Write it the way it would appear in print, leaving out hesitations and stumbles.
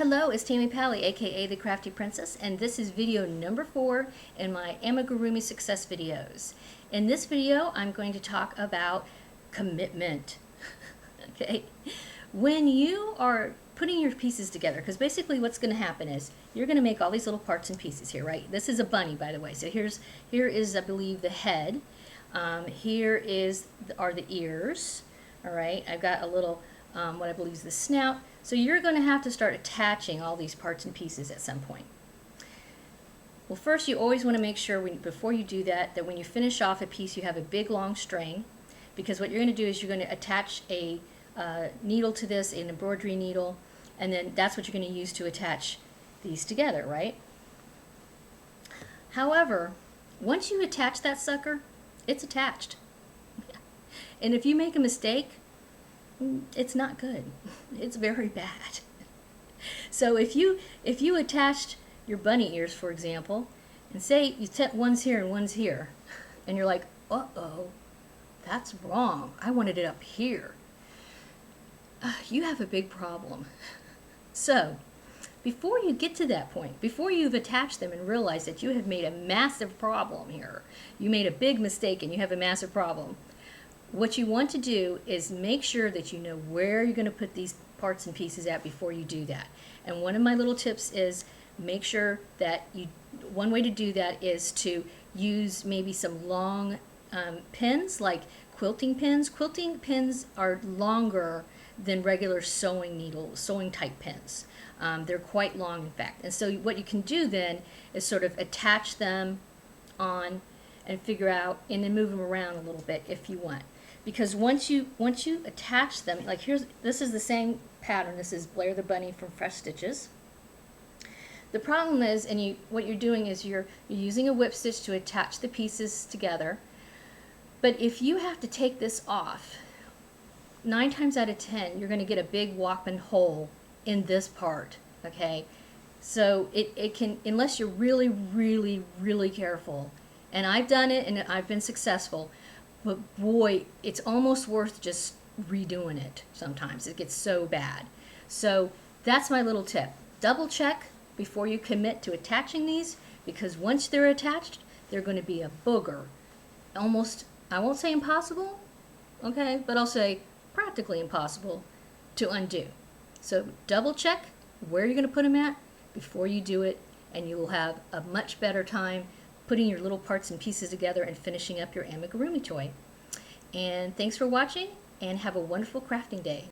Hello, it's Tammy Pally, aka the Crafty Princess, and this is video number 4 in my Amigurumi Success videos. In this video, I'm going to talk about commitment. Okay, when you are putting your pieces together, because basically what's going to happen is you're going to make all these little parts and pieces here, right? This is a bunny, by the way. So here is, I believe, the head. Here are the ears. All right, I've got a little what I believe is the snout. So you're going to have to start attaching all these parts and pieces at some point. Well, first you always want to make sure before you do that when you finish off a piece you have a big long string, because what you're going to do is you're going to attach a needle to this, an embroidery needle, and then that's what you're going to use to attach these together, right? However, once you attach that sucker, it's attached. And if you make a mistake, it's not good. It's very bad. So if you attached your bunny ears, for example, and say you set one's here and one's here, and you're like, uh-oh, that's wrong. I wanted it up here. You have a big problem. So before you get to that point, before you've attached them and realize that you have made a massive problem here, you made a big mistake and you have a massive problem, what you want to do is make sure that you know where you're going to put these parts and pieces at before you do that. And one of my little tips is make sure that one way to do that is to use maybe some long pins, like quilting pins. Quilting pins are longer than regular sewing type pins. They're quite long, in fact. And so what you can do then is sort of attach them on and figure out, and then move them around a little bit if you want. Because once you attach them, like this is the same pattern. This is Blair the Bunny from Fresh Stitches. The problem is, what you're doing is you're using a whip stitch to attach the pieces together. But if you have to take this off, 9 times out of 10, you're going to get a big whopping hole in this part. Okay, so it can, unless you're really, really, really careful. And I've done it, and I've been successful. But boy, it's almost worth just redoing it sometimes. It gets so bad. So that's my little tip. Double check before you commit to attaching these, because once they're attached, they're going to be a booger. Almost, I won't say impossible, okay, but I'll say practically impossible to undo. So double check where you're going to put them at before you do it, and you will have a much better time putting your little parts and pieces together and finishing up your amigurumi toy. And thanks for watching, and have a wonderful crafting day.